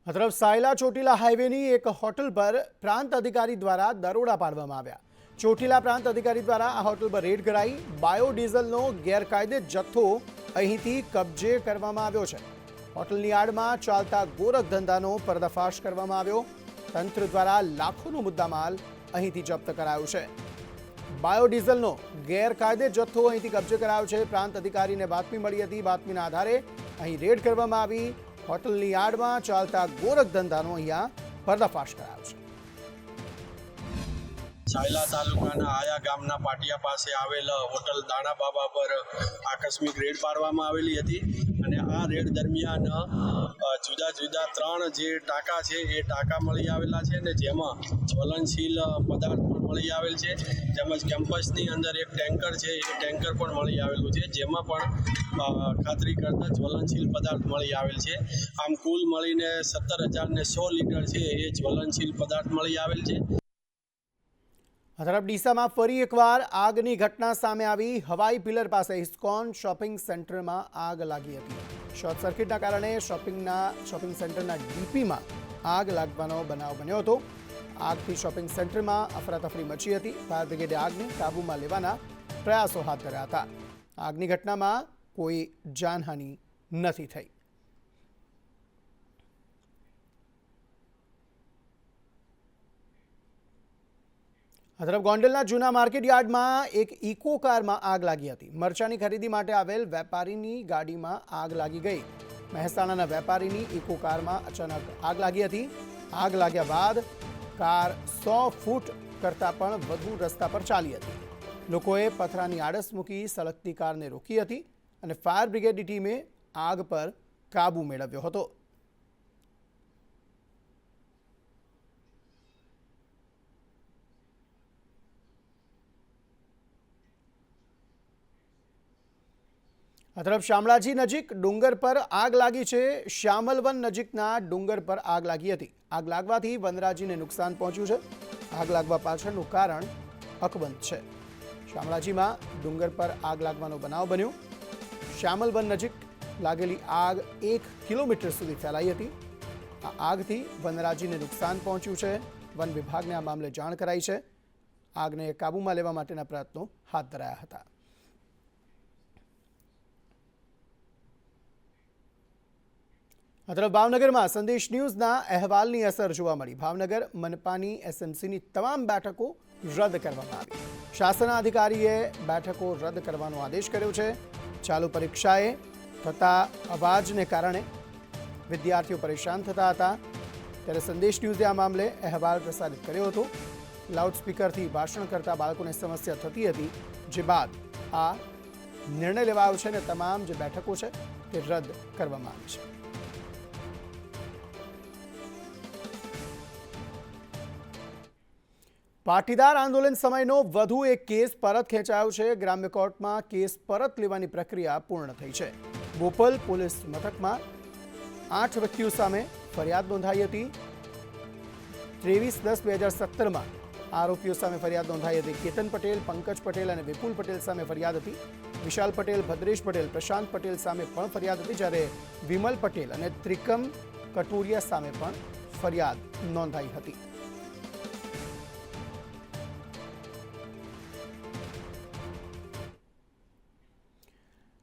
તરફ સાયલા ચોટીલા હાઈવેની એક હોટલ પર પ્રાંત અધિકારી દ્વારા દરોડા પાડવામાં આવ્યા। ચોટીલા પ્રાંત અધિકારી દ્વારા આ હોટલ પર રેડ કરાઈ બાયોડીઝલનો ગેરકાયદે જથ્થો અહીંથી કબજે કરવામાં આવ્યો છે। હોટલની આડમાં ચાલતા ગોરખ ધંધાનો પર્દાફાશ કરવામાં આવ્યો। તંત્ર દ્વારા લાખોનો મુદ્દામાલ અહીંથી જપ્ત કરાયો છે। બાયોડીઝલનો ગેરકાયદે જથ્થો અહીંથી કબજે કરાયો છે। પ્રાંત અધિકારીને બાતમી મળી હતી। બાતમીના આધારે અહીં રેડ કરવામાં આવી। હોટલની આડમાં ચાલતા ગોરખ ધંધાનો અહીંયા પર્દાફાશ કરાયો છે। સાયલા તાલુકાના આયા ગામના પાટિયા પાસે આવેલ હોટલ દાણા બાબા પર આકસ્મિક રેડ પાડવામાં આવેલી હતી અને આ રેડ દરમિયાન જુદા જુદા 3 જે ટાંકા છે એ ટાંકા મળી આવેલા છે અને જેમાં જ્વલનશીલ પદાર્થ પણ મળી આવેલ છે। તેમજ કેમ્પસની અંદર એક ટેન્કર છે એ ટેન્કર પણ મળી આવેલું છે જેમાં પણ ખાતરી કરતા જ્વલનશીલ પદાર્થ મળી આવેલ છે। આમ કુલ મળીને 17,100 લીટર છે એ જ્વલનશીલ પદાર્થ મળી આવેલ છે। આ તરફ ડીસામાં ફરી એકવાર આગની ઘટના સામે આવી। હવાઈ પિલર પાસે ઇસ્કોન શોપિંગ સેન્ટરમાં આગ લાગી હતી। શોર્ટ સર્કિટના કારણે શોપિંગ સેન્ટરના ડીપીમાં આગ લાગવાનો બનાવ બન્યો હતો। આગથી શોપિંગ સેન્ટરમાં અફરાતફરી મચી હતી। ફાયર બ્રિગેડે આગને કાબૂમાં લેવાના પ્રયાસો હાથ ધર્યા હતા। આગની ઘટનામાં કોઈ જાનહાનિ નથી થઈ। આ તરફ ગોંડલના જૂના માર્કેટ યાર્ડમાં એક ઇકો કારમાં આગ લાગી હતી। મરચાની ખરીદી માટે આવેલ વેપારીની ગાડીમાં આગ લાગી ગઈ। મહેસાણાના વેપારીની ઇકો કારમાં અચાનક આગ લાગી હતી। આગ લાગ્યા બાદ કાર 100 ફૂટ કરતાં પણ વધુ રસ્તા પર ચાલી હતી। લોકોએ પથરાની આડસ મૂકી સળગતી કારને રોકી હતી અને ફાયર બ્રિગેડની ટીમે આગ પર કાબૂ મેળવ્યો હતો। આ તરફ શામળાજી નજીક ડુંગર પર આગ લાગી છે। શ્યામલવન નજીકના ડુંગર પર આગ લાગી હતી। આગ લાગવાથી વનરાજીને નુકસાન પહોંચ્યું છે। આગ લાગવા પાછળનું કારણ અકબંધ છે। શામળાજીમાં ડુંગર પર આગ લાગવાનો બનાવ બન્યો। શ્યામલવન નજીક લાગેલી આગ 1 કિલોમીટર સુધી ફેલાઈ હતી। આ આગથી વનરાજીને નુકસાન પહોંચ્યું છે। વન વિભાગને આ મામલે જાણ કરાઈ છે। આગને કાબૂમાં લેવા માટેના પ્રયત્નો હાથ ધરાયા હતા। આ તરફ ભાવનગરમાં સંદેશ ન્યૂઝના અહેવાલની અસર જોવા મળી। ભાવનગર મનપાની એસએમસીની તમામ બેઠકો રદ કરવામાં આવી। શાસના અધિકારીએ બેઠકો રદ કરવાનો આદેશ કર્યો છે। ચાલુ પરીક્ષાએ થતા અવાજને કારણે વિદ્યાર્થીઓ પરેશાન થતા હતા ત્યારે સંદેશ ન્યૂઝે આ મામલે અહેવાલ પ્રસારિત કર્યો હતો। લાઉડસ્પીકરથી ભાષણ કરતા બાળકોને સમસ્યા થતી હતી જે બાદ આ નિર્ણય લેવાયો છે અને તમામ જે બેઠકો છે તે રદ કરવામાં આવી છે। પાટીદાર આંદોલન સમયનો વધુ એક કેસ પરત ખેંચાયો છે। ગ્રામ્ય કોર્ટમાં કેસ પરત લેવાની પ્રક્રિયા પૂર્ણ થઈ છે। બોપલ પોલીસ મથકમાં 8 વ્યક્તિઓ સામે ફરિયાદ નોંધાઈ હતી। 23/10/2017માં આરોપીઓ સામે ફરિયાદ નોંધાઈ હતી। કેતન પટેલ, પંકજ પટેલ અને વિપુલ પટેલ સામે ફરિયાદ હતી। વિશાલ પટેલ, ભદ્રેશ પટેલ, પ્રશાંત પટેલ સામે પણ ફરિયાદ હતી જ્યારે વિમલ પટેલ અને ત્રિકમ કટોરિયા સામે પણ ફરિયાદ નોંધાઈ હતી।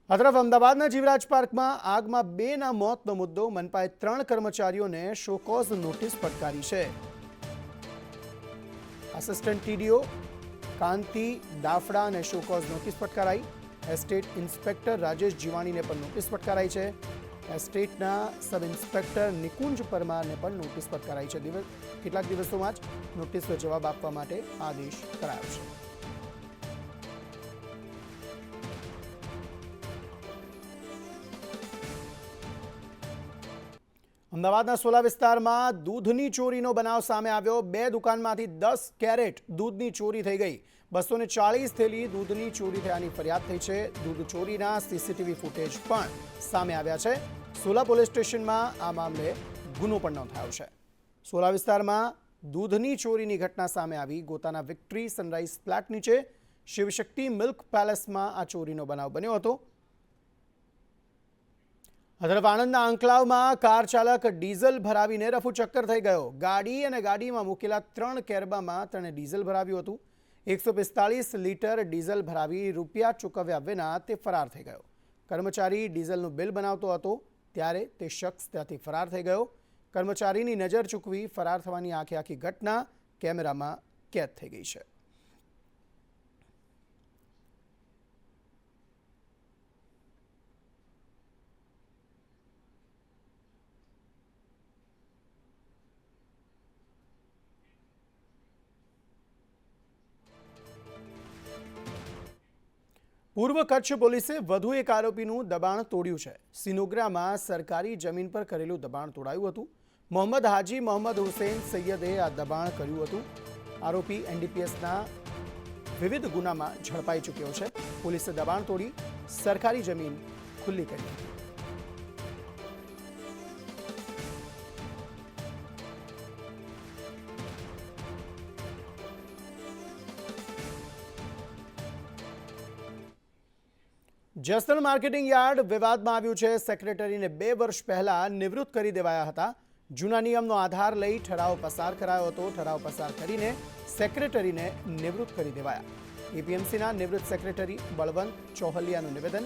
આ તરફ અમદાવાદના જીવરાજ પાર્કમાં આગમાં 2ના મોતનો મુદ્દો। મનપાએ 3 કર્મચારીઓને શોકોઝ નોટિસ ફટકારી છે। આસિસ્ટન્ટ ટીડીઓ કાંતિ દાફડાને શોકોઝ નોટિસ ફટકારાઈ। એસ્ટેટ ઇન્સ્પેક્ટર રાજેશ જીવાણીને પણ નોટિસ ફટકારાઈ છે। એસ્ટેટના સબ ઇન્સ્પેક્ટર નિકુંજ પરમારને પણ નોટિસ ફટકારાઈ છે। કેટલાક દિવસોમાં જ નોટિસનો જવાબ આપવા માટે આદેશ કરાયો છે। અમદાવાદના સોલા વિસ્તારમાં દૂધની ચોરીનો બનાવ સામે આવ્યો। 2 દુકાનમાંથી 10 કેરેટ દૂધની ચોરી થઈ ગઈ। 240 થેલી દૂધની ચોરી થયાની ફરિયાદ થઈ છે। દૂધ ચોરીના સીસીટીવી ફૂટેજ પણ સામે આવ્યા છે। સોલા પોલીસ સ્ટેશનમાં આ મામલે ગુનો પણ નોંધાયો છે। સોલા વિસ્તારમાં દૂધની ચોરીની ઘટના સામે આવી। ગોતાના વિક્ટરી સનરાઈઝ ફ્લેટ નીચે શિવશક્તિ મિલ્ક પેલેસમાં આ ચોરીનો બનાવ બન્યો હતો। આ તરફ આણંદના આંકલાવમાં કાર ચાલક ડીઝલ ભરાવીને રફુચક્કર થઈ ગયો. ગાડી અને ગાડીમાં મૂકેલા 3 કેરબામાં તેણે ડીઝલ ભરાવ્યું હતું. 145 લીટર ડીઝલ ભરાવી રૂપિયા ચૂકવ્યા વિના તે ફરાર થઈ ગયો. કર્મચારી ડીઝલનું બિલ બનાવતો હતો ત્યારે તે શખ્સ ત્યાંથી ફરાર થઈ ગયો. કર્મચારીની નજર ચૂકવી ફરાર થવાની આખી ઘટના કેમેરામાં કેદ થઈ ગઈ છે. પૂર્વ કચ્છ પોલીસે વધુ એક આરોપીનું દબાણ તોડ્યું છે. સિનોગ્રામાં સરકારી જમીન પર કરેલું દબાણ તોડાયું હતું. મોહમ્મદ હાજી મોહમ્મદ હુસૈન સૈયદે આ દબાણ કર્યું હતું. આરોપી એનડીપીએસના વિવિધ ગુનામાં ઝડપાઈ ચૂક્યો છે. પોલીસે દબાણ તોડી સરકારી જમીન ખુલ્લી કરી હતી. જસદણ માર્કેટિંગ યાર્ડ વિવાદમાં આવ્યું છે. સેક્રેટરીને 2 વર્ષ પહેલા નિવૃત્ત કરી દેવાયા હતા. જૂના નિયમનો આધાર લઈ ઠરાવ પસાર કરાયો હતો. ઠરાવ પસાર કરીને સેક્રેટરીને નિવૃત્ત કરી દેવાયા. એપીએમસીના નિવૃત્ત સેક્રેટરી બળવંત ચોહલિયાનું નિવેદન,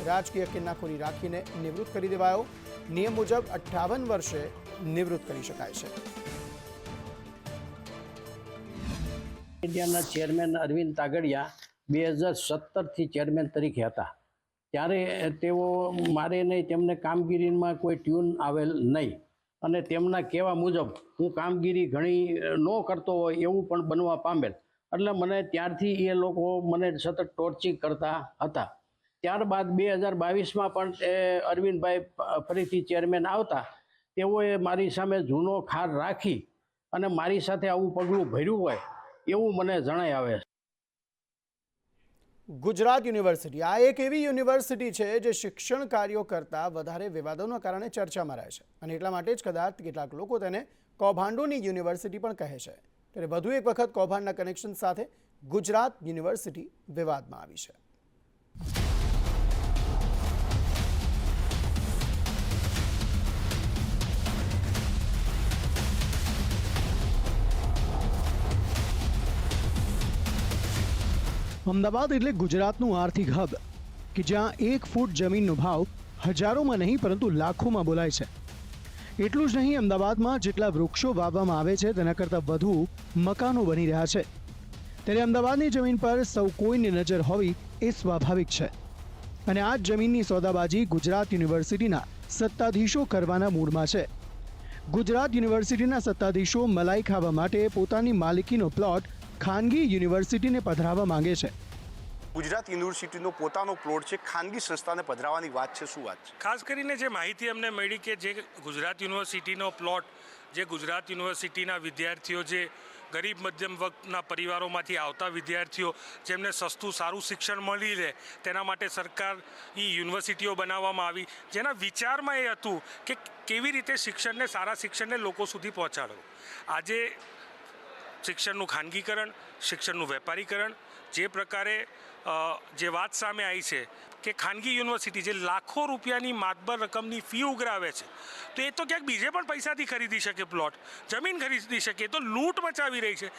રાજકીય કિન્નાખોરી રાખીને નિવૃત્ત કરી દેવાયો. નિયમ મુજબ 58 વર્ષે નિવૃત્ત કરી શકાય છે. ઇન્ડિયાના ચેરમેન અરવિંદ તાગડિયા 2017થી ચેરમેન તરીકે હતા. ત્યારે તેઓ મારે નહીં, તેમને કામગીરીમાં કોઈ ટ્યુન આવેલ નહીં અને તેમના કહેવા મુજબ હું કામગીરી ઘણી ન કરતો હોય એવું પણ બનવા પામેલ. એટલે મને ત્યારથી એ લોકો મને સતત ટોર્ચિંગ કરતા હતા. ત્યારબાદ 2022માં પણ અરવિંદભાઈ ફરીથી ચેરમેન આવતા તેઓએ મારી સામે જૂનો ખાર રાખી અને મારી સાથે આવું પગલું ભર્યું હોય એવું મને જણાઈ આવે છે. ગુજરાત યુનિવર્સિટી આ એક એવી યુનિવર્સિટી છે જે શિક્ષણ કાર્યો કરતાં વધારે વિવાદોના કારણે ચર્ચામાં રહે છે અને એટલા માટે જ કદાચ કેટલાક લોકો તેને કૌભાંડોની યુનિવર્સિટી પણ કહે છે. ત્યારે વધુ એક વખત કૌભાંડના કનેક્શન સાથે ગુજરાત યુનિવર્સિટી વિવાદમાં આવી છે. અમદાવાદ એટલે ગુજરાતનું આર્થિક હબ કે જ્યાં 1 ફૂટ જમીનનો ભાવ હજારોમાં નહીં પરંતુ લાખોમાં બોલાય છે. એટલું જ નહીં, અમદાવાદમાં જેટલા વૃક્ષો વાવવામાં આવે છે તેના કરતાં વધુ મકાનો બની રહ્યા છે. ત્યારે અમદાવાદની જમીન પર સૌ કોઈની નજર હોવી એ સ્વાભાવિક છે અને આ જ જમીનની સોદાબાજી ગુજરાત યુનિવર્સિટીના સત્તાધીશો કરવાના મૂડમાં છે. ગુજરાત યુનિવર્સિટીના સત્તાધીશો મલાઈ ખાવા માટે પોતાની માલિકીનો પ્લોટ ખાનગી યુનિવર્સિટીને પધરાવવા માંગે છે. ગુજરાત યુનિવર્સિટીનો પોતાનો પ્લોટ છે, ખાનગી સંસ્થાને પધરાવવાની વાત છે. શું વાત છે? ખાસ કરીને જે માહિતી અમને મળી કે જે ગુજરાત યુનિવર્સિટીનો પ્લોટ, જે ગુજરાત યુનિવર્સિટીના વિદ્યાર્થીઓ, જે ગરીબ મધ્યમ વર્ગના પરિવારોમાંથી આવતા વિદ્યાર્થીઓ જેમને સસ્તું સારું શિક્ષણ મળી રહે તેના માટે સરકારની યુનિવર્સિટીઓ બનાવવામાં આવી, જેના વિચારમાં એ હતું કે કેવી રીતે શિક્ષણને, સારા શિક્ષણને લોકો સુધી પહોંચાડવું. આજે શિક્ષણનું ખાનગીકરણ, શિક્ષણનું વેપારીકરણ, જે પ્રકારે જે વાત સામે આવી છે કે ખાનગી યુનિવર્સિટી જે લાખો રૂપિયાની માતબર રકમની ફી ઉઘરાવે છે, તો એ તો ક્યાંક બીજે પણ પૈસાથી ખરીદી શકે, પ્લોટ જમીન ખરીદી શકે, તો લૂંટ મચાવી રહી છે.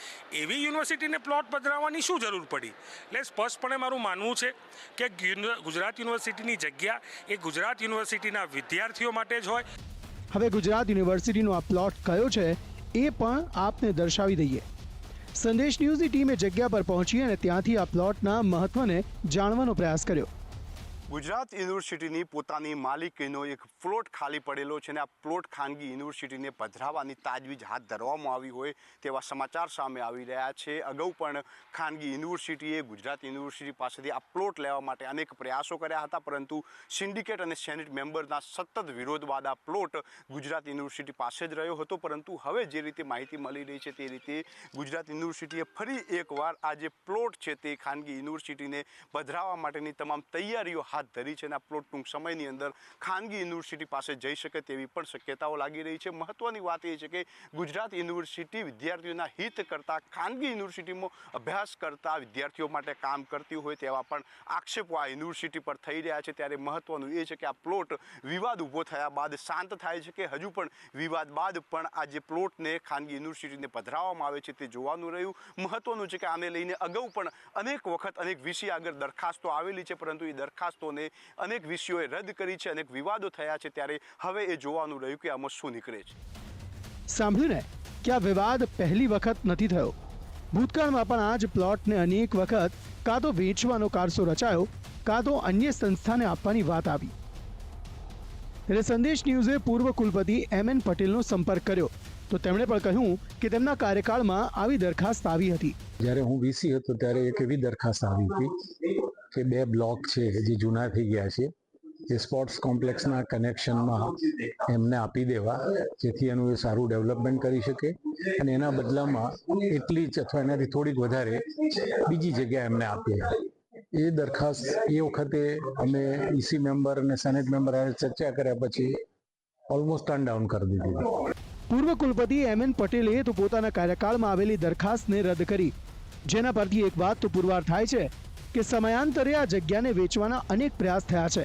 એવી યુનિવર્સિટીને પ્લોટ પધરાવવાની શું જરૂર પડી? એટલે સ્પષ્ટપણે મારું માનવું છે કે ગુજરાત યુનિવર્સિટીની જગ્યા એ ગુજરાત યુનિવર્સિટીના વિદ્યાર્થીઓ માટે જ હોય. હવે ગુજરાત યુનિવર્સિટીનો આ પ્લોટ કયો છે એ પણ આપને દર્શાવી દઈએ. સંદેશ ન્યૂઝની ટીમે જગ્યા પર પહોંચી અને ત્યાંથી આ પ્લોટના મહત્વને જાણવાનો પ્રયાસ કર્યો. ગુજરાત યુનિવર્સિટીની પોતાની માલિકીનો એક પ્લોટ ખાલી પડેલો છે અને આ પ્લોટ ખાનગી યુનિવર્સિટીને પધરાવવાની તાજવીજ હાથ ધરવામાં આવી હોય તેવા સમાચાર સામે આવી રહ્યા છે. અગાઉ પણ ખાનગી યુનિવર્સિટીએ ગુજરાત યુનિવર્સિટી પાસેથી આ પ્લોટ લેવા માટે અનેક પ્રયાસો કર્યા હતા, પરંતુ સિન્ડિકેટ અને સેનેટ મેમ્બરના સતત વિરોધ બાદ આ પ્લોટ ગુજરાત યુનિવર્સિટી પાસે જ રહ્યો હતો. પરંતુ હવે જે રીતે માહિતી મળી રહી છે તે રીતે ગુજરાત યુનિવર્સિટીએ ફરી એકવાર આ જે પ્લોટ છે તે ખાનગી યુનિવર્સિટીને પધરાવવા માટેની તમામ તૈયારીઓ હાથ હાથ ધરી છે અને આ પ્લોટ ટૂંક સમયની અંદર ખાનગી યુનિવર્સિટી પાસે જઈ શકે તેવી પણ શક્યતાઓ લાગી રહી છે. મહત્ત્વની વાત એ છે કે ગુજરાત યુનિવર્સિટી વિદ્યાર્થીઓના હિત કરતાં ખાનગી યુનિવર્સિટીમાં અભ્યાસ કરતા વિદ્યાર્થીઓ માટે કામ કરતી હોય તેવા પણ આક્ષેપો આ યુનિવર્સિટી પર થઈ રહ્યા છે. ત્યારે મહત્ત્વનું એ છે કે આ પ્લોટ વિવાદ ઊભો થયા બાદ શાંત થાય છે કે હજુ પણ વિવાદ બાદ પણ આ જે પ્લોટને ખાનગી યુનિવર્સિટીને પધરાવવામાં આવે છે તે જોવાનું રહ્યું. મહત્ત્વનું છે કે આને લઈને અગાઉ પણ અનેક વખત અનેક વિષય આગળ દરખાસ્તો આવેલી છે, પરંતુ એ દરખાસ્તોને અનેક વિષયોએ રદ કરી છે, અનેક વિવાદો થયા છે. ત્યારે હવે એ જોવાનું રહ્યું કે આમાં શું નીકળે છે. સાંભળ્યું ને કે આ વિવાદ પહેલી વખત નથી થયો. ભૂતકાળમાં પણ આ જ પ્લોટને અનેક વખત કાં તો વેચવાનો કારસો રચાયો, કાં તો અન્ય સંસ્થાને આપવાની વાત આવી. ત્યારે સંદેશ ન્યૂઝે પૂર્વ કુલપતિ M.N. પટેલનો સંપર્ક કર્યો તો તેમણે પણ કહ્યું કે તેમના કાર્યકાળમાં આવી દરખાસ્ત આવી હતી. જ્યારે હું વીસી હતો ત્યારે એક એવી દરખાસ્ત આવી હતી કે 2 બ્લોક છે જે જૂના થઈ ગયા છે એ સ્પોર્ટ્સ કોમ્પ્લેક્સના કનેક્શનમાં એમને આપી દેવા, જેથી એનું એ સારું ડેવલપમેન્ટ કરી શકે અને એના બદલામાં એટલી જ અથવા એનાથી થોડીક વધારે બીજી જગ્યા એમને આપીએ. એ દરખાસ્ત એ વખતે અમે ઈસી મેમ્બર અને સેનેટ મેમ્બર ચર્ચા કર્યા પછી ઓલમોસ્ટ ટર્ન ડાઉન કરી દીધી. પૂર્વ કુલપતિ M.N. પટેલે તો પોતાના કાર્યકાળમાં આવેલી દરખાસ્તને રદ કરી, જેના પરથી એક વાત તો પુરવાર થાય છે કે સમયાંતરે આ જગ્યાને વેચવાના અનેક પ્રયાસ થયા છે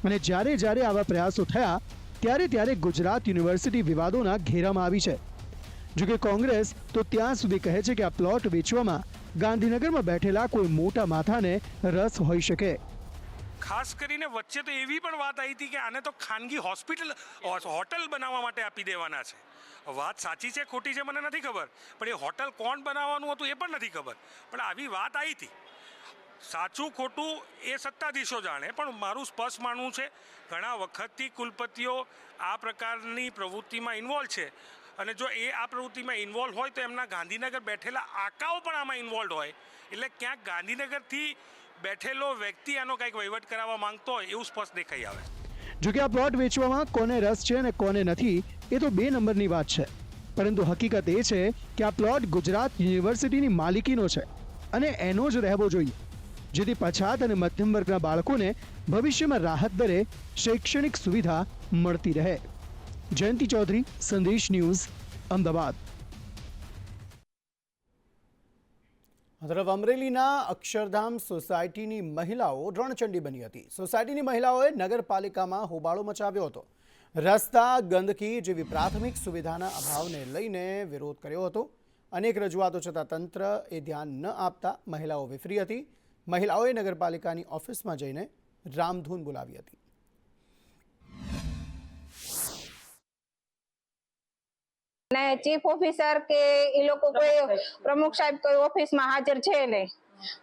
અને જ્યારે આવા પ્રયાસો થયા ત્યારે ગુજરાત યુનિવર્સિટી વિવાદોના ઘેરામાં આવી છે. જોકે કોંગ્રેસ તો ત્યાં સુધી કહે છે કે આ પ્લોટ વેચવામાં ગાંધીનગરમાં બેઠેલા કોઈ મોટા માથાને રસ હોઈ શકે. ખાસ કરીને વચ્ચે તો એવી પણ વાત આવી હતી કે આને તો ખાનગી હોટલ બનાવવા માટે આપી દેવાના છે. વાત સાચી છે ખોટી છે મને નથી ખબર, પણ એ હોટલ કોણ બનાવવાનું હતું એ પણ નથી ખબર, પણ આવી વાત આવી હતી. સાચું ખોટું એ સત્તાધીશો જાણે, પણ મારું સ્પષ્ટ માનવું છે ઘણા વખતથી કુલપતિઓ આ પ્રકારની પ્રવૃત્તિમાં ઇન્વોલ્વ છે અને જો એ આ પ્રવૃત્તિમાં ઇન્વોલ્વ હોય તો એમના ગાંધીનગર બેઠેલા આકાઓ પણ આમાં ઇન્વોલ્વ હોય, એટલે ક્યાંક ગાંધીનગરથી બેઠેલો વ્યક્તિ આનો કંઈક વહીવટ કરાવવા માંગતો હોય એવું સ્પષ્ટ દેખાઈ આવે. જોકે આ પ્લોટ વેચવામાં કોને રસ છે અને કોને નથી એ તો 2 નંબરની વાત છે, પરંતુ હકીકત એ છે કે આ પ્લોટ ગુજરાત યુનિવર્સિટીની માલિકીનો છે અને એનો જ રહેવો જોઈએ, જેથી પછાત અને મધ્યમ વર્ગના બાળકોને ભવિષ્યમાં રાહત દરે શૈક્ષણિક સુવિધા મળતી રહે. જયંતિ ચૌધરી, સંદેશ ન્યૂઝ, અમદાવાદ. તરફ અમરેલીના અક્ષરધામ સોસાયટીની મહિલાઓ રણચંડી બની હતી. સોસાયટીની મહિલાઓએ નગરપાલિકામાં હોબાળો મચાવ્યો હતો. રસ્તા, ગંદકી જેવી પ્રાથમિક સુવિધાના અભાવને લઈને વિરોધ કર્યો હતો. અનેક રજૂઆતો છતાં તંત્ર એ ધ્યાન ન આપતા મહિલાઓ વિફરી હતી. મહિલાઓએ નગરપાલિકાની ઓફિસમાં જઈને રામધૂન બોલાવી હતી. અને ચીફ ઓફિસર કે એ લોકો કોઈ પ્રમુખ સાહેબ કોઈ ઓફિસમાં હાજર છે નહીં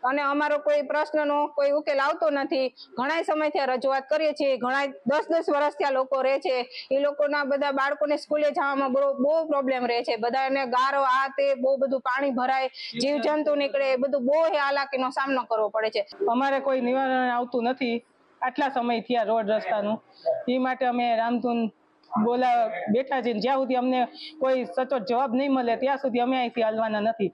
અને અમારો કોઈ પ્રશ્નનો કોઈ ઉકેલ આવતો નથી. ઘણા સમયથી રજૂઆત કરીએ છીએ, ઘણા 10-10 વર્ષથી આ લોકો રહે છે. એ લોકોના બધા બાળકોને સ્કૂલે જવામાં બહુ પ્રોબ્લેમ રહે છે. બધાને ગારો આ તે બહુ બધું પાણી ભરાય, જીવજંતુ નીકળે, એ બધું બહુ હાલાકીનો સામનો કરવો પડે છે. અમારે કોઈ નિવારણ આવતું નથી આટલા સમય થયા રોડ રસ્તાનું. એ માટે અમે રામધૂન બેઠા છે. જ્યાં સુધી અમને કોઈ સચોટ જવાબ નહીં મળે ત્યાં સુધી અમે અહીંથી હાલવાના નથી.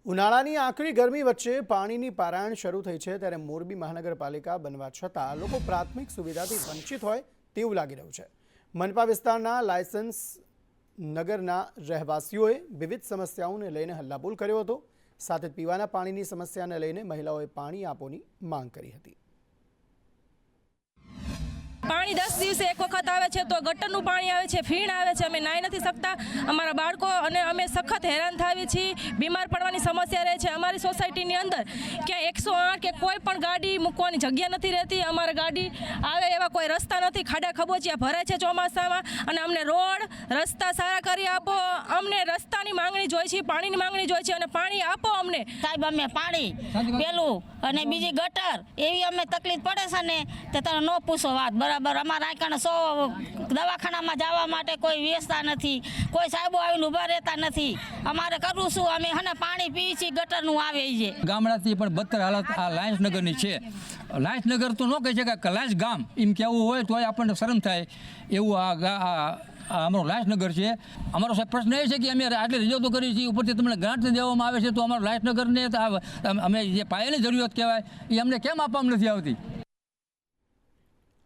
ઉનાળાની આકરી ગરમી વચ્ચે પાણીની પારાયણ શરૂ થઈ છે, ત્યારે મોરબી મહાનગરપાલિકા બનવા છતાં લોકો પ્રાથમિક સુવિધાથી વંચિત હોય તેવું લાગી રહ્યું છે. મનપા વિસ્તારના લાયસન્સ નગરના રહેવાસીઓએ વિવિધ સમસ્યાઓને લઈને હલ્લાબોલ કર્યો હતો. સાથે પીવાના પાણીની સમસ્યાને લઈને મહિલાઓએ પાણી આપોની માંગ કરી હતી. પાણી 10 દિવસે એક વખત આવે છે તો ગટરનું પાણી આવે છે, ફીણ આવે છે, અમે નાહી નથી શકતા. અમારા બાળકો અને અમે સખત હેરાન થાવીએ છીએ. બીમાર પડવાની સમસ્યા રહે છે. અમારી સોસાયટીની અંદર ક્યાં 108 કે કોઈ પણ ગાડી મૂકવાની જગ્યા નથી રહેતી. અમારે ગાડી આવે એવા કોઈ રસ્તા નથી. ખાડા ખબોચિયા ભરાય છે ચોમાસામાં અને અમને રોડ રસ્તા સારા કરી આપો. અમને રસ્તાની માંગણી જોઈએ છે, પાણીની માંગણી જોઈએ છે અને પાણી આપો અમને. સાહેબ અમે પાણી પેલું અને બીજી ગટર એવી અમે તકલીફ પડે છે ને તે તમે ન પૂછો વાત. બરાબર અમારા આંકડા 100 દવાખાનામાં જવા માટે કોઈ વ્યવસ્થા નથી, કોઈ સાહેબો આવીને ઊભા રહેતા નથી. અમારે કરવું શું? અમે હને પાણી પીવી છીએ, ગટરનું આવે છે. ગામડાથી પણ બદતર હાલત આ લાયન્સનગરની છે. લાયન્સનગર તો ન કહી શકાય, લાયન્સ ગામ એમ કહેવું હોય તો આપણને શરમ થાય એવું આ આ અમારો લાસનગર છે. અમારો સાહેબ પ્રશ્ન એ છે કે અમે આટલી રજૂઆતો કરી છે, ઉપરથી તમને ગ્રાન્ટ દેવામાં આવે છે, તો અમારો લાસનગરને અમે જે પાયાની જરૂરિયાત કહેવાય એ અમને કેમ આપવામાં નથી આવતી?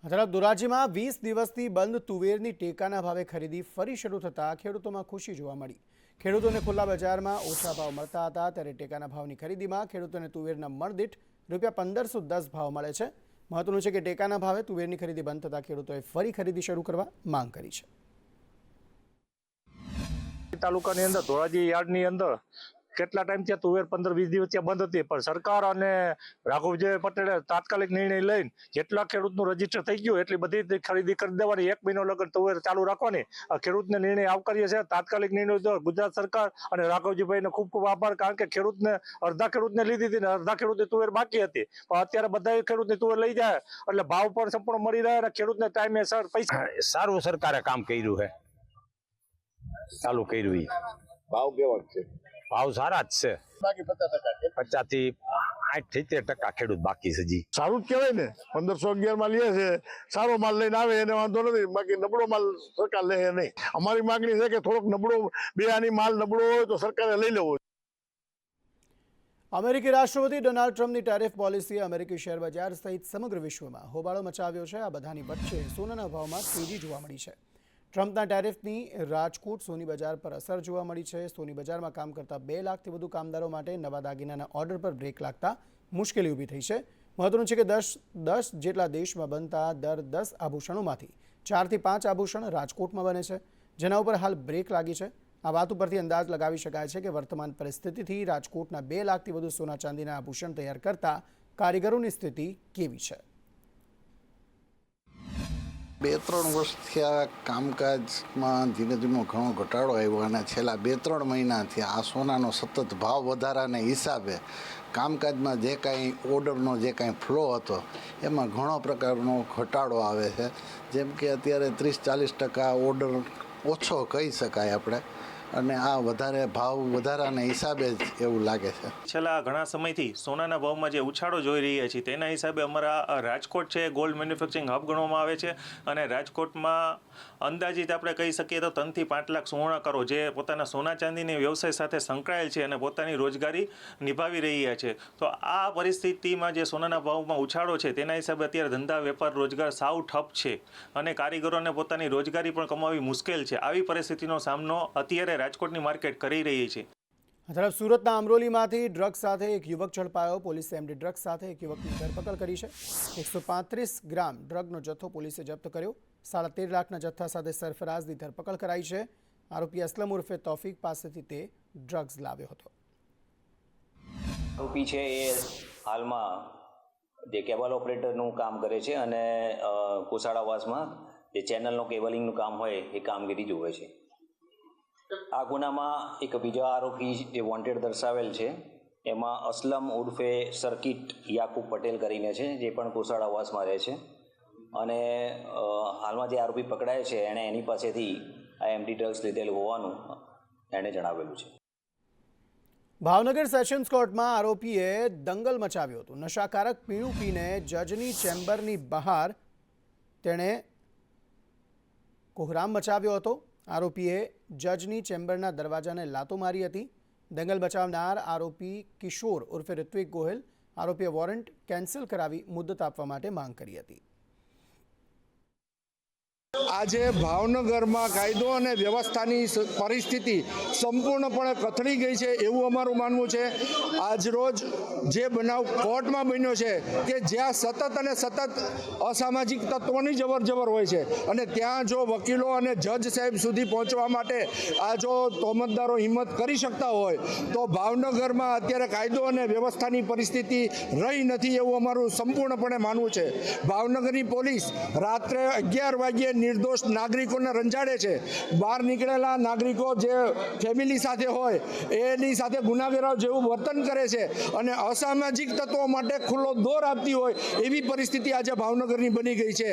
આ તરફ ધોરાજીમાં 20 દિવસથી બંધ તુવેરની ટેકાના ભાવે ખરીદી ફરી શરૂ થતાં ખેડૂતોમાં ખુશી જોવા મળી. ખેડૂતોને ખુલ્લા બજારમાં ઓછા ભાવ મળતા હતા, ત્યારે ટેકાના ભાવની ખરીદીમાં ખેડૂતોને તુવેરના મણ દીઠ ₹1510 ભાવ મળે છે. મહત્વનું છે કે ટેકાના ભાવે તુવેરની ખરીદી બંધ થતાં ખેડૂતોએ ફરી ખરીદી શરૂ કરવા માંગ કરી છે. તાલુકાની અંદર ધોરાજી યાર્ડની અંદર કેટલા ટાઈમ ત્યાં તુવેર 15-20 દિવસ ત્યાં બંધ હતી, પણ સરકાર અને રાઘવજી પટેલે તાત્કાલિક નિર્ણય લઈને જેટલા ખેડૂતનું રજીસ્ટર થઈ ગયું એટલી બધી ખરીદી કરી દેવાની, 1 મહિનો લગન તુવેર ચાલુ રાખવાની. આ ખેડૂતને નિર્ણય આવકારીએ છે. તાત્કાલિક નિર્ણય ગુજરાત સરકાર અને રાઘવજીભાઈને ખૂબ ખૂબ આભાર, કારણ કે ખેડૂતને અડધા ખેડૂતને લીધી હતી ને અડધા ખેડૂતની તુવેર બાકી હતી, પણ અત્યારે બધા ખેડૂતની તુવેર લઈ જાય એટલે ભાવ પણ સંપૂર્ણ મળી રહે અને ખેડૂતને ટાઈમે સર પૈસા. સારું સરકારે કામ કર્યું છે, ચાલુ કર્યું. ભાવ કેવો છે? ભાવ સારા જ છે, બાકી 50% થી 60-70% ખેડૂત બાકી છે. જી સારું જ કહેવાય ને, 1511 માં લે છે, સારો માલ લઈને આવે એને વાંધો નથી, બાકી નબળો માલ સરકાર લે નહીં. અમારી માંગણી છે કે થોડોક નબળો બેહાની માલ નબળો હોય તો સરકારે લઈ લેવો. અમેરિકી રાષ્ટ્રપતિ ડોનાલ્ડ ટ્રમ્પની ટેરિફ પોલિસીએ અમેરિકી શેર બજાર સહિત સમગ્ર વિશ્વમાં હોબાળો મચાવ્યો છે. આ બધાની વચ્ચે સોનાના ભાવમાં તેજી જોવા મળી છે. ટ્રમ્પના ટેરિફની રાજકોટ સોની બજાર પર અસર જોવા મળી છે. સોની બજારમાં કામ કરતા 2 લાખથી વધુ કામદારો માટે નવા દાગીનાના ઓર્ડર પર બ્રેક લાગતા મુશ્કેલી ઊભી થઈ છે. મહત્વનું છે કે 10 જેટલા દેશમાં બનતા દર 10 આભૂષણોમાંથી 4 થી 5 આભૂષણ રાજકોટમાં બને છે, જેના ઉપર હાલ બ્રેક લાગી છે. આ વાત ઉપરથી અંદાજ લગાવી શકાય છે કે વર્તમાન પરિસ્થિતિથી રાજકોટના 2 લાખથી વધુ સોના ચાંદીના આભૂષણ તૈયાર કરતા કારીગરોની સ્થિતિ કેવી છે? 2-3 વર્ષથી આ કામકાજમાં ધીમે ધીમે ઘણો ઘટાડો આવ્યો અને છેલ્લા 2-3 મહિનાથી આ સોનાનો સતત ભાવ વધારાને હિસાબે કામકાજમાં જે કાંઈ ઓર્ડરનો જે કાંઈ ફ્લો હતો એમાં ઘણો પ્રકારનો ઘટાડો આવે છે. જેમ કે અત્યારે 30-40% ઓર્ડર ઓછો કહી શકાય આપણે, અને આ વધારે ભાવ વધારાના હિસાબે જ એવું લાગે છે. છેલ્લા ઘણા સમયથી સોનાના ભાવમાં જે ઉછાળો જોઈ રહ્યા છીએ તેના હિસાબે અમારા રાજકોટ છે ગોલ્ડ મેન્યુફેક્ચરિંગ હબ ગણવામાં આવે છે, અને રાજકોટમાં અંદાજિત આપણે કહી શકીએ તો 3 થી 5 લાખ સોનાકારો જે પોતાના સોના ચાંદીની વ્યવસાય સાથે સંકળાયેલ છે અને પોતાની રોજગારી નિભાવી રહ્યા છે. તો આ પરિસ્થિતિમાં જે સોનાના ભાવમાં ઉછાળો છે તેના હિસાબે અત્યારે ધંધા વેપાર રોજગાર સાવ ઠપ છે અને કારીગરોને પોતાની રોજગારી પણ કમાવી મુશ્કેલ છે. આવી પરિસ્થિતિનો સામનો અત્યારે રાજકોટની માર્કેટ કરી રહી છે. તરફ સુરતના અમરોલીમાંથી ડ્રગ્સ સાથે એક યુવક ઝડપાયો. પોલીસે એમડી ડ્રગ્સ સાથે એક યુવકની ધરપકડ કરી છે. 135 ગ્રામ ડ્રગનો જથ્થો પોલીસે જપ્ત કર્યો. 13.5 લાખના જથ્થા સાથે સરફરાઝની ધરપકડ કરાઈ છે. આરોપી અસલમ ઉર્ફે તોફિક પાસેથી તે ડ્રગ્સ લાવ્યો હતો. આરોપી છે એ હાલમાં જે કેબલ ઓપરેટરનું કામ કરે છે અને કોસાડાવાસમાં જે ચેનલનો કેબલિંગનું કામ હોય એ કામગીરી જુએ છે. આ ગુનામાં એક બીજો આરોપી જે વોન્ટેડ દર્શાવેલ છે એમાં અસલમ ઉર્ફે સર્કિટ યાકુબ પટેલ કરીને છે, જે પણ કોસાડાવાસમાં રહે છે, અને હાલમાં જે આરોપી પકડાય છે એણે એની પાસેથી આ એમડી ડ્રગ્સ લીધેલ હોવાનું એણે જણાવેલું છે. ભાવનગર સેશન્સ કોર્ટમાં આરોપીએ દંગલ મચાવ્યો હતો. નશાકારક પીણું પીને જજની ચેમ્બરની બહાર તેણે કોહરામ મચાવ્યો હતો. આરોપીએ જજની ચેમ્બરના દરવાજાને લાતો મારી હતી. દંગલ મચાવનાર આરોપી કિશોર ઉર્ફે ઋત્વિક ગોહિલ આરોપીએ વોરંટ કેન્સલ કરાવી મુદ્દત આપવા માટે માંગ કરી હતી. આજે ભાવનગરમાં કાયદો અને વ્યવસ્થાની પરિસ્થિતિ સંપૂર્ણપણે કથળી ગઈ છે એવું અમારું માનવું છે. આજરોજ જે બનાવ કોર્ટમાં બન્યો છે કે જ્યાં સતત અને સતત અસામાજિક તત્વોની જબર હોય છે, અને ત્યાં જો વકીલો અને જજ સાહેબ સુધી પહોંચવા માટે આ જો તોમતદારો હિંમત કરી શકતા હોય તો ભાવનગરમાં અત્યારે કાયદો અને વ્યવસ્થાની પરિસ્થિતિ રહી નથી એવું અમારું સંપૂર્ણપણે માનવું છે. ભાવનગરની પોલીસ રાત્રે 11 વાગ્યે નિર્દોષ નાગરિકોને રંજાડે છે. બહાર નીકળેલા નાગરિકો જે ફેમિલી સાથે હોય એની સાથે ગુનાખોરો જેવું વર્તન કરે છે અને અસામાજિક તત્વો માટે ખુલ્લો દોર આપતી હોય એવી પરિસ્થિતિ આજે ભાવનગરની બની ગઈ છે.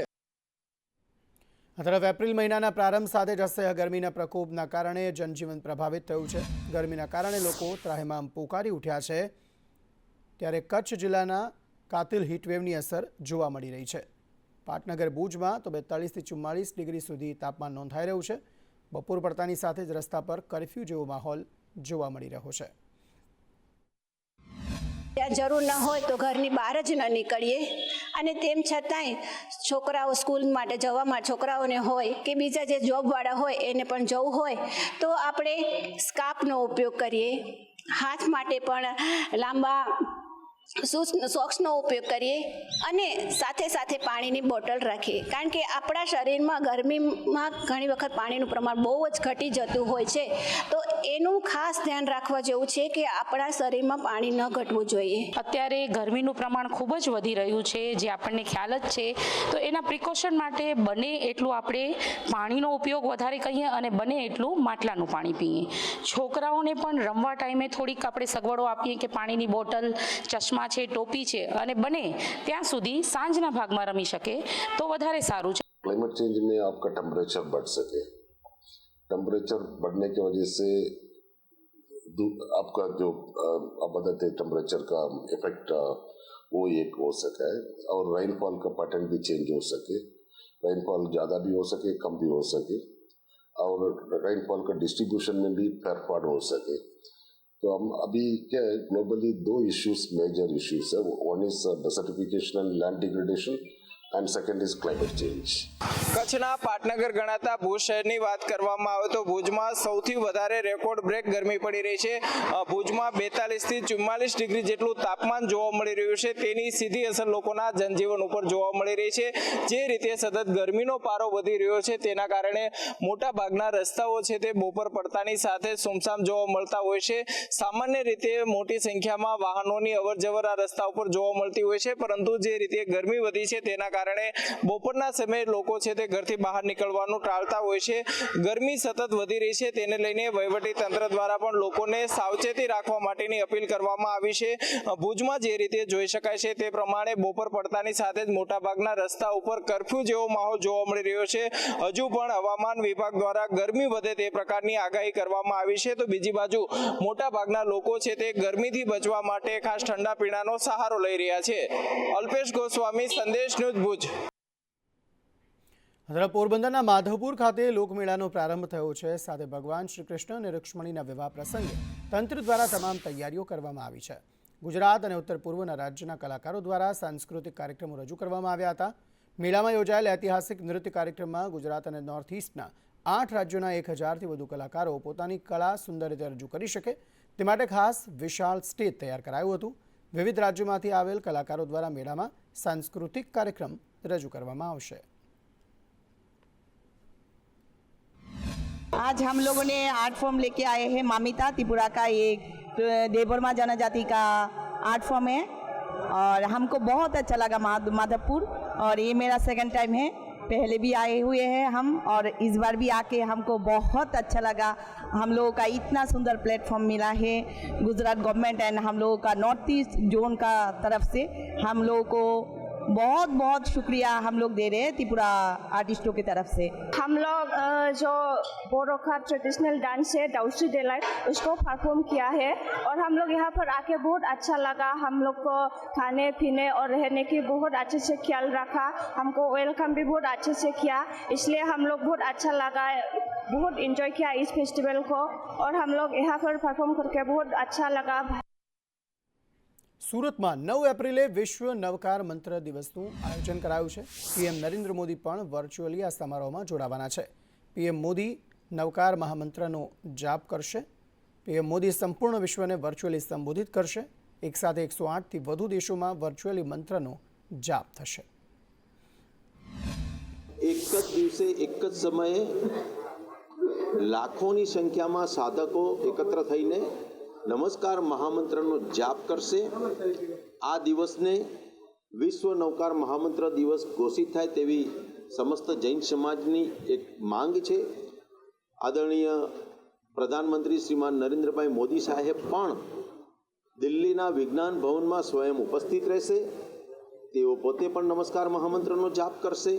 આ તરફ એપ્રિલ મહિનાના પ્રારંભ સાથે જ અસહ્ય ગરમીના પ્રકોપના કારણે જનજીવન પ્રભાવિત થયું છે. ગરમીના કારણે લોકો ત્રાહિમામ પોકારી ઉઠ્યા છે. ત્યારે કચ્છ જિલ્લાના કાતિલ હીટવેવની અસર જોવા મળી રહી છે. પાટનગર ભુજમાં તો 42 થી 44 ડિગ્રી સુધી તાપમાન નોંધાઈ રહ્યું છે. બપોર પડતાની સાથે જ રસ્તા પર કર્ફ્યુ જેવો માહોલ જોવા મળી રહ્યો છે. જરૂર ન હોય તો ઘરની બહાર જ ન નીકળીએ, અને તેમ છતાંય છોકરાઓ સ્કૂલ માટે જવા માટે છોકરાઓને હોય કે બીજા જે જોબવાળા હોય એને પણ જવું હોય તો આપણે સ્કાર્ફનો ઉપયોગ કરીએ, હાથ માટે પણ લાંબા સોક્સનો ઉપયોગ કરીએ અને સાથે સાથે પાણીની બોટલ રાખીએ, કારણ કે આપણા શરીરમાં ગરમીમાં ઘણી વખત પાણીનું પ્રમાણ બહુ જ ઘટી જતું હોય છે, તો એનું ખાસ ધ્યાન રાખવા જેવું છે કે આપણા શરીરમાં પાણી ન ઘટવું જોઈએ. અત્યારે ગરમીનું પ્રમાણ ખૂબ જ વધી રહ્યું છે, જે આપણને ખ્યાલ જ છે, તો એના પ્રિકોશન માટે બને એટલું આપણે પાણીનો ઉપયોગ વધારે કરીએ અને બને એટલું માટલાનું પાણી પીએ. છોકરાઓને પણ રમવા ટાઈમે થોડીક આપણે સગવડો આપીએ કે પાણીની બોટલ, ચશ્મા છે, ટોપી છે, અને બને ત્યાં સુધી સાંજના ભાગમાં રમી શકે તો વધારે સારું છે. क्लाइमेट चेंज में आपका टेम्परेचर बढ़ सके, टेम्परेचर बढ़ने की वजह से आपका जो आप बताते टेम्परेचर का इफेक्ट वो एक हो सका है, और रेनफॉल का पैटर्न भी चेंज हो सके, रेनफॉल ज़्यादा भी हो सके, कम भी हो सके, और रेनफॉल का डिस्ट्रीब्यूशन में भी फेरफार हो सके. तो हम अभी क्या है, ग्लोबली 2 इश्यूज, मेजर इश्यूज है. One is desertification and land degradation, and second is climate change. કચ્છના પાટનગર ગણાતા ભુજ શહેરની વાત કરવામાં આવે તો ભુજમાં સૌથી વધારે રેકોર્ડ બ્રેક ગરમી પડી રહી છે. ભુજમાં 42 થી 44 ડિગ્રી જેટલું તાપમાન જોવા મળી રહ્યું છે, તેની સીધી અસર લોકોના જનજીવન ઉપર જોવા મળી રહી છે. જે રીતે સતત ગરમીનો પારો વધી રહ્યો છે તેના કારણે મોટા ભાગના રસ્તાઓ છે તે બપોર પડતાની સાથે સુમસામ જોવા મળતા હોય છે. સામાન્ય રીતે મોટી સંખ્યામાં વાહનોની અવરજવર આ રસ્તા ઉપર જોવા મળતી હોય છે, પરંતુ જે રીતે ગરમી વધી છે તેના કારણે બપોરના સમયે લોકો છે તે ઘરથી બહાર નીકળવાનું ટાળતા હોય છે. ગરમી સતત વધી રહી છે, તેને લઈને વહીવટી તંત્ર દ્વારા પણ લોકોને સાવચેતી રાખવા માટેની અપીલ કરવામાં આવી છે. ભુજમાં જે રીતે જોઈ શકાય છે તે પ્રમાણે બપોર પડતાની સાથે જ મોટાભાગના રસ્તા ઉપર કર્ફ્યુ જેવો માહોલ જોવા મળી રહ્યો છે. હજુ પણ હવામાન વિભાગ દ્વારા ગરમી વધે તે પ્રકારની આગાહી કરવામાં આવી છે, તો બીજી બાજુ મોટાભાગના લોકો છે તે ગરમીથી બચવા માટે ખાસ ઠંડા પીણાનો સહારો લઈ રહ્યા છે. અલ્પેશ ગોસ્વામી, સંદેશ ન્યૂઝ, ભુજ. પોરબંદરના માધવપુર ખાતે લોકમેળાનો પ્રારંભ થયો છે. સાથે ભગવાન શ્રી કૃષ્ણ અને રૂક્ષ્મણીના વિવાહ પ્રસંગે તંત્ર દ્વારા તમામ તૈયારીઓ કરવામાં આવી છે. ગુજરાત અને ઉત્તર પૂર્વના રાજ્યના કલાકારો દ્વારા સાંસ્કૃતિક કાર્યક્રમો રજૂ કરવામાં આવ્યા હતા. મેળામાં યોજાયેલ ઐતિહાસિક નૃત્ય કાર્યક્રમમાં ગુજરાત અને નોર્થ ઇસ્ટના 8 રાજ્યોના 1000થી વધુ કલાકારો પોતાની કળા સુંદર રીતે રજૂ કરી શકે તે માટે ખાસ વિશાળ સ્ટેજ તૈયાર કરાયું હતું. વિવિધ રાજ્યોમાંથી આવેલ કલાકારો દ્વારા મેળામાં सांस्कृतिक कार्यक्रम रजू करवामा आवशे। आज हम लोगों ने आर्ट फॉर्म लेके आए हैं मामिता त्रिपुरा का, एक देवबर्मा जनजाति का आर्ट फॉर्म है और हमको बहुत अच्छा लगा माधवपुर, और ये मेरा सेकंड टाइम है। पहले भी आए हुए हैं हम और इस बार भी आके हमको बहुत अच्छा लगा। हम लोगों का इतना सुंदर प्लेटफॉर्म मिला है गुजरात गवर्नमेंट एंड हम लोगों का नॉर्थ ईस्ट जोन का तरफ से हम लोगों को बहुत बहुत शुक्रिया हम लोग दे रहे हैं त्रिपुरा आर्टिस्टों की तरफ से। हम लोग जो बोरो का ट्रेडिशनल डांस है दाउसी डेलाइट उसको परफॉर्म किया है और हम लोग यहाँ पर आके बहुत अच्छा लगा। हम लोग को खाने पीने और रहने की बहुत अच्छे से ख्याल रखा, हमको वेलकम भी बहुत अच्छे से किया, इसलिए हम लोग बहुत अच्छा लगा, बहुत इंजॉय किया इस फेस्टिवल को और हम लोग यहाँ पर परफॉर्म करके बहुत अच्छा लगा। सूरत में 9 एप्रिले विश्व नवकार मंत्र दिवसનું આયોજન કરાયું છે। પીએમ નરેન્દ્ર મોદી પણ વર્ચ્યુઅલી આ સમારોહમાં જોડાવાના છે। પીએમ મોદી નવકાર મહામંત્રનો જાપ કરશે। પીએમ મોદી સંપૂર્ણ વિશ્વને વર્ચ્યુઅલી સંબોધિત કરશે। એક સાથે 108 થી વધુ દેશોમાં વર્ચ્યુઅલી મંત્રનો જાપ થશે। એક જ દિવસે એક જ સમયે લાખોની સંખ્યામાં સાધકો એકત્ર થઈને નમસ્કાર મહામંત્રનો જાપ કરશે। આ દિવસને વિશ્વ નવકાર મહામંત્ર દિવસ ઘોષિત થાય તેવી સમસ્ત જૈન સમાજની એક માંગ છે। આદરણીય પ્રધાનમંત્રી શ્રીમાન નરેન્દ્રભાઈ મોદી સાહેબ પણ દિલ્હીના વિજ્ઞાન ભવનમાં સ્વયં ઉપસ્થિત રહેશે। તેઓ પોતે પણ નમસ્કાર મહામંત્રનો જાપ કરશે।